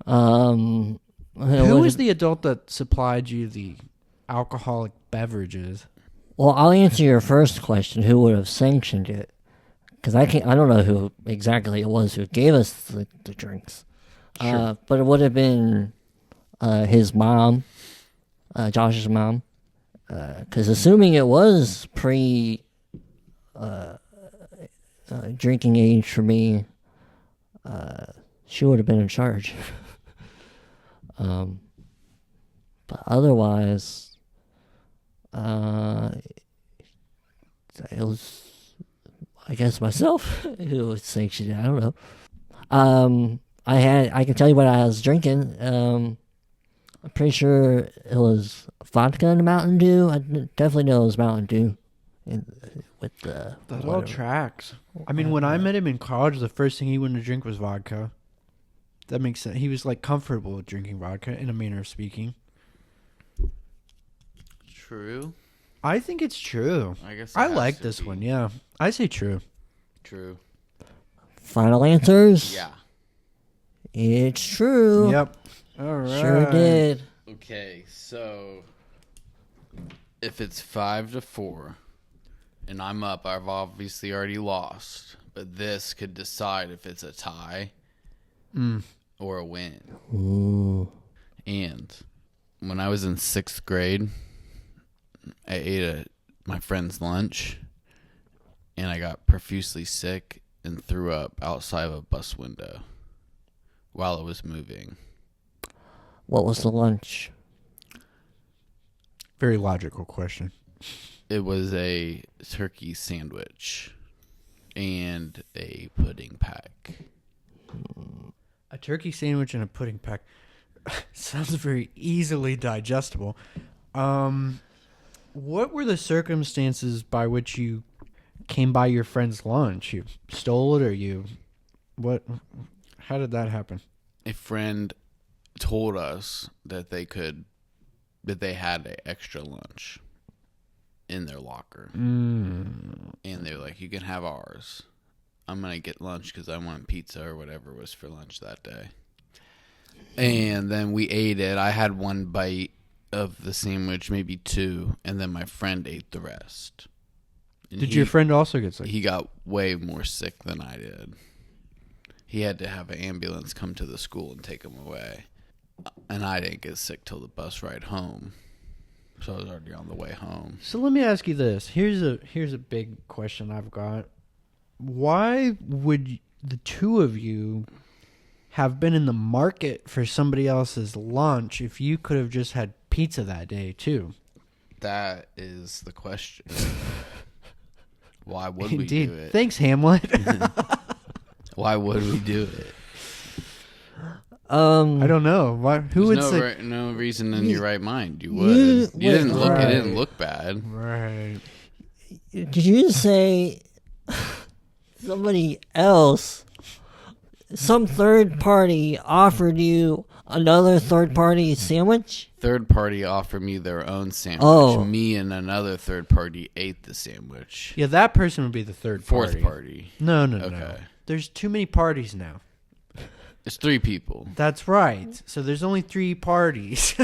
who was the adult that supplied you the alcoholic beverages? Well, I'll answer your first question. Who would have sanctioned it? Because I don't know who exactly it was who gave us the drinks. Sure. But it would have been his mom, Josh's mom. Because assuming it was pre drinking age for me, she would have been in charge. But otherwise, it was, I guess, myself who was sanctioned it. I don't know. I can tell you what I was drinking. I'm pretty sure it was vodka and Mountain Dew. I definitely know it was Mountain Dew. With the That all tracks. I mean, when I met him in college, the first thing he wanted to drink was vodka. That makes sense. He was like comfortable with drinking vodka, in a manner of speaking. True. I think it's true. I guess I like this one. Yeah, I say true. True. Final answers? Yeah. It's true. Yep. All right. Sure did. Okay, so if it's 5-4 and I'm up, I've obviously already lost. But this could decide if it's a tie or a win. Ooh. And when I was in 6th grade, I ate my friend's lunch, and I got profusely sick and threw up outside of a bus window while it was moving. What was the lunch? Very logical question. It was a turkey sandwich and a pudding pack. A turkey sandwich and a pudding pack sounds very easily digestible. What were the circumstances by which you came by your friend's lunch? You stole it, or what? How did that happen? A friend told us that they had an extra lunch in their locker. And they were like, you can have ours. I'm going to get lunch because I want pizza or whatever was for lunch that day. And then we ate it. I had one bite of the sandwich, maybe two, and then my friend ate the rest. And Did your friend also get sick? He got way more sick than I did. He had to have an ambulance come to the school and take him away. And I didn't get sick till the bus ride home. So I was already on the way home. So let me ask you this. Here's a big question I've got. Why would the two of you have been in the market for somebody else's lunch if you could have just had pizza that day too? That is the question. Why would Indeed. we do it? Thanks, Hamlet. Why would we do it? I don't know. Why? Who would say? No reason in your right mind you would. You didn't look. It didn't look bad. Right. Did you say somebody else, some third party offered you another third party sandwich? Third party offered me their own sandwich. Oh. Me and another third party ate the sandwich. Yeah, that person would be the third party. Fourth party. No. Okay. There's too many parties now. It's three people. That's right. So there's only 3 parties.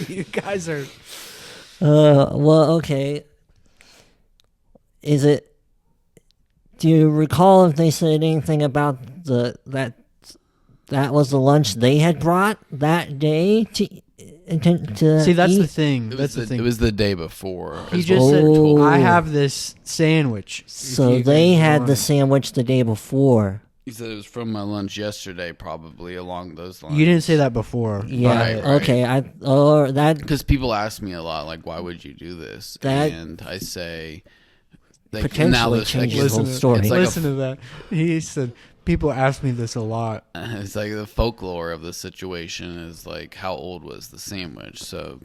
You guys are... Well, okay. Do you recall if they said anything about that was the lunch they had brought that day to See, that's eat? the thing. It That's was the thing. It was the day before. He is just what said, Oh. I have this sandwich. So If they you had want the it." sandwich the day before. He said it was from my lunch yesterday, probably along those lines. You didn't say that before. Yeah. Right. Okay. That Because people ask me a lot, like, why would you do this? And I say, like, potentially changes the whole story. It's like Listen to that. He said, people ask me this a lot. it's like the folklore of the situation is like, how old was the sandwich? So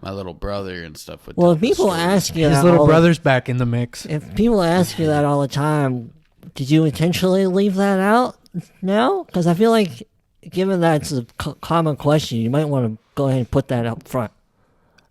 my little brother and stuff would. well, tell if the people story. ask you His that little all brother's back in the mix. if people ask you that all the time, did you intentionally leave that out now? Because I feel like, given that it's a common question, you might want to go ahead and put that up front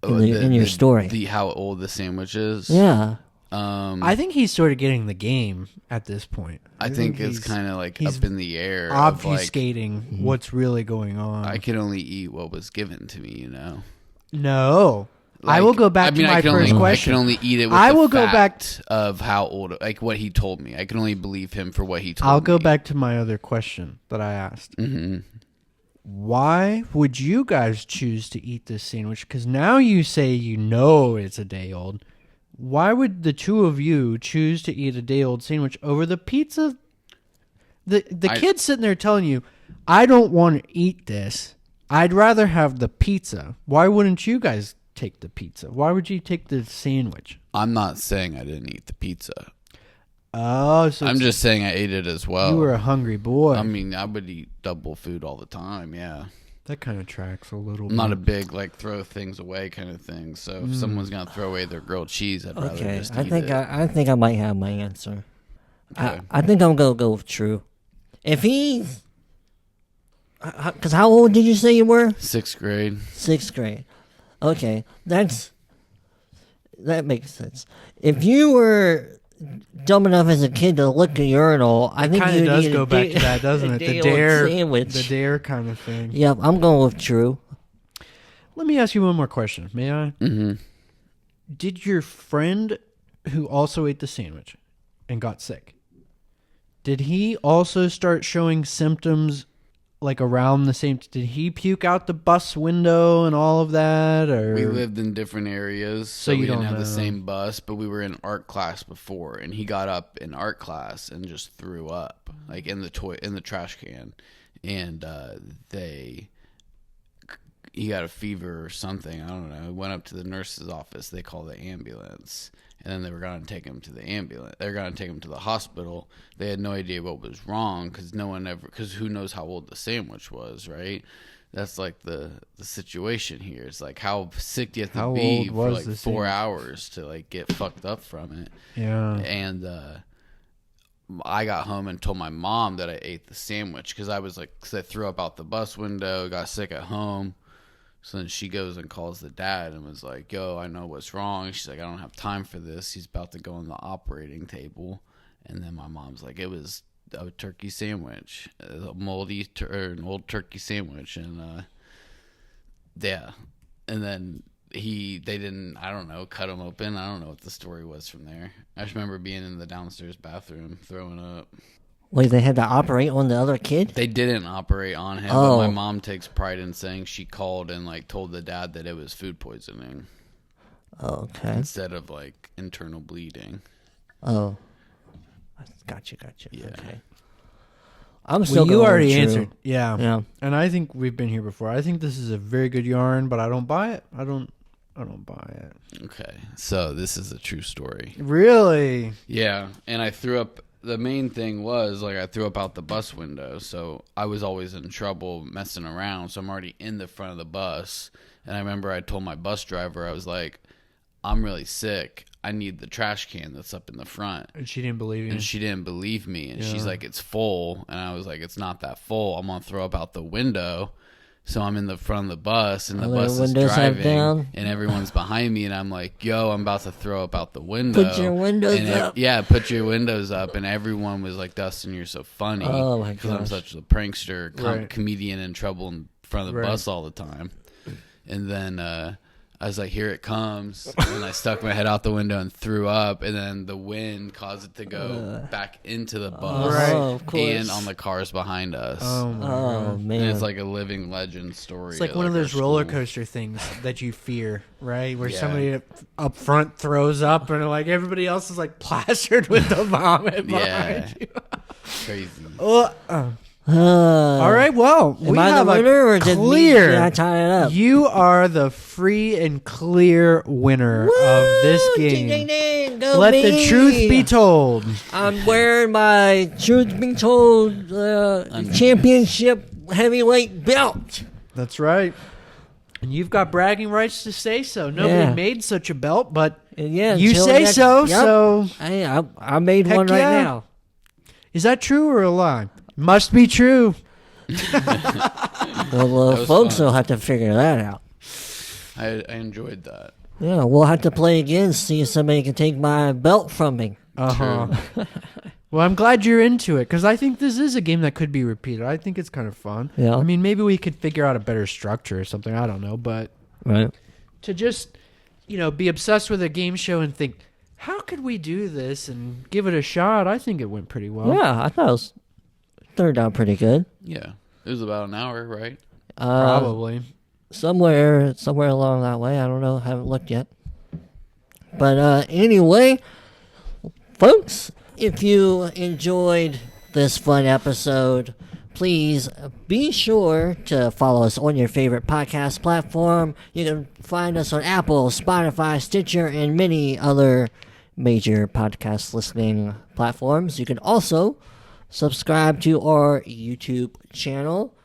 in your story. How old the sandwich is. Yeah. I think he's sort of getting the game at this point. I think it's he's kind of like he's up in the air. Of like, obfuscating what's really going on. I could only eat what was given to me, you know. No. I Like, will go back to my first question. I can only eat it with I the will go back fact of how old, like what he told me. I can only believe him for what he told me. I'll go back to my other question that I asked. Mm-hmm. Why would you guys choose to eat this sandwich? Because now you say you know it's a day old. Why would the two of you choose to eat a day old sandwich over the pizza? The kid's sitting there telling you, I don't want to eat this. I'd rather have the pizza. Why wouldn't you guys take the pizza? Why would you take the sandwich? I'm not saying I didn't eat the pizza. Oh, so I'm just saying I ate it as well. you were a hungry boy. I mean, I would eat double food all the time, yeah. That kind of tracks a little I'm bit. not a big, like, throw things away kind of thing. So if someone's going to throw away their grilled cheese, I'd rather Okay. just I eat think it. I think I might have my answer. Okay. I think I'm gonna go with true. If he's, because how old did you say you were? 6th grade. 6th grade. Okay, that makes sense. If you were dumb enough as a kid to look at urinal, I think Kind you of does need go a back to that, doesn't it? The dare sandwich. The dare kind of thing. Yep, I'm going with true. Let me ask you one more question. May I? Mm-hmm. Did your friend who also ate the sandwich and got sick, did he also start showing symptoms like around the same? Did he puke out the bus window and all of that? Or We lived in different areas, so you we didn't don't have the know. same bus, but we were in art class before, and he got up in art class and just threw up, like in the trash can, and he got a fever or something. I don't know. He went up to the nurse's office. They called the ambulance. And then they were going to take him to the ambulance. They were going to take him to the hospital. They had no idea what was wrong because who knows how old the sandwich was, right? That's like the situation here. It's like how sick do you have to be for like 4 hours to like get fucked up from it? Yeah. And I got home and told my mom that I ate the sandwich because I threw up out the bus window, got sick at home. So then she goes and calls the dad and was like, yo, I know what's wrong. She's like, I don't have time for this. He's about to go on the operating table. And then my mom's like, it was a turkey sandwich, an old turkey sandwich. And yeah. And then they didn't, I don't know, cut him open. I don't know what the story was from there. I just remember being in the downstairs bathroom throwing up. Wait, they had to operate on the other kid? They didn't operate on him, but my mom takes pride in saying she called and like told the dad that it was food poisoning. Okay. Instead of like internal bleeding. Oh. Gotcha. Yeah. Okay. I'm still You going already true. answered. Yeah. Yeah. And I think we've been here before. I think this is a very good yarn, but I don't buy it. I don't buy it. Okay. So this is a true story. Really? Yeah. And I threw up. The main thing was like I threw up out the bus window. So I was always in trouble messing around. So I'm already in the front of the bus. And I remember I told my bus driver, I was like, I'm really sick. I need the trash can that's up in the front. And she didn't believe you. And she didn't believe me. And Yeah. she's like, it's full. And I was like, it's not that full. I'm going to throw up out the window. So I'm in the front of the bus, and the bus is windows have driving, down? and everyone's behind me, and I'm like, yo, I'm about to throw up out the window. Put your windows And up. Yeah, put your windows up. And everyone was like, Dustin, you're so funny. Oh, my Because I'm gosh. such a prankster, Right. comedian in trouble in front of the Right. bus all the time. And then I was like, here it comes. And I stuck my head out the window and threw up. And then the wind caused it to go back into the bus Right. of course. and on the cars behind us. Oh, my Oh, God. man. And it's like a living legend story. It's like at, one of our those roller school. coaster things that you fear, right? Where Yeah. somebody up front throws up and like everybody else is like plastered with the vomit behind you. Crazy. All right, well, Am we I have the winner, or a did clear. I tie it up? You are the free and clear winner of this Woo! game. Ding, ding, ding. Go Let me. the truth be told. I'm wearing my truth be told championship heavyweight belt. That's right. And you've got bragging rights to say so. Nobody Yeah. made such a belt, but Yeah, you until say next- so. Yep. So Hey, I made Heck one right yeah. now. is that true or a lie? Must be true. Well, was folks fun. will have to figure that out. I enjoyed that. Yeah, we'll have to play again, see if somebody can take my belt from me. Uh-huh. Well, I'm glad you're into it because I think this is a game that could be repeated. I think it's kind of fun. Yeah. I mean, maybe we could figure out a better structure or something. I don't know. But Right. to just, be obsessed with a game show and think, how could we do this and give it a shot? I think it went pretty well. Yeah, I thought it turned out pretty good. Yeah. It was about an hour, right? Probably. Somewhere along that way. I don't know. Haven't looked yet. But anyway, folks, if you enjoyed this fun episode, please be sure to follow us on your favorite podcast platform. You can find us on Apple, Spotify, Stitcher, and many other major podcast listening platforms. You can also subscribe to our YouTube channel.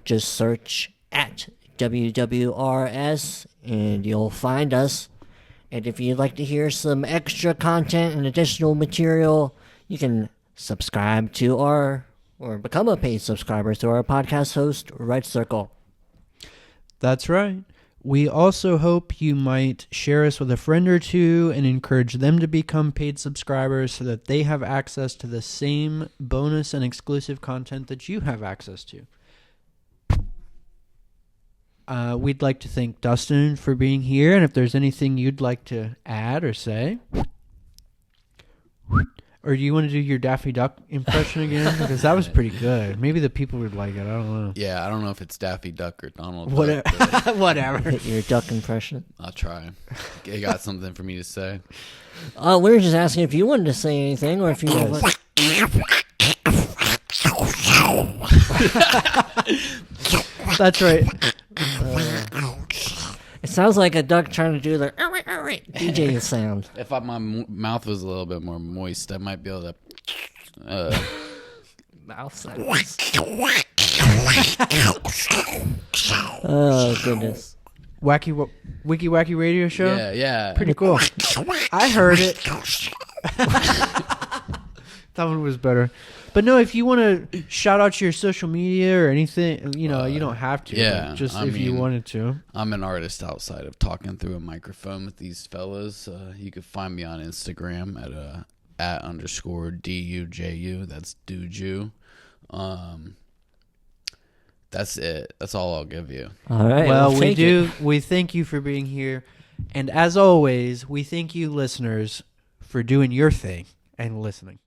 Just search at WWRS and you'll find us. And if you'd like to hear some extra content and additional material, you can subscribe to or become a paid subscriber to our podcast host, Red Circle. That's right. We also hope you might share us with a friend or two and encourage them to become paid subscribers so that they have access to the same bonus and exclusive content that you have access to. We'd like to thank Dustin for being here, and if there's anything you'd like to add or say. Or do you want to do your Daffy Duck impression again? Because that was pretty good. Maybe the people would like it. I don't know. Yeah, I don't know if it's Daffy Duck or Donald Whatever. Duck. But Whatever. Your duck impression. I'll try. You got something for me to say? We were just asking if you wanted to say anything or if you wanted That's right. It sounds like a duck trying to do the DJ sound. If my mouth was a little bit more moist, I might be able to. Mouth sounds. Oh, goodness. Wicky Wacky Radio Show? Yeah. Pretty cool. I heard it. That one was better. But no, if you want to shout out your social media or anything, you don't have to. Yeah, Just I if you mean, wanted to. I'm an artist outside of talking through a microphone with these fellas. You can find me on Instagram at @_DUJU. That's Duju. That's it. That's all I'll give you. All right. Well, we do. We thank you for being here. And as always, we thank you, listeners, for doing your thing and listening.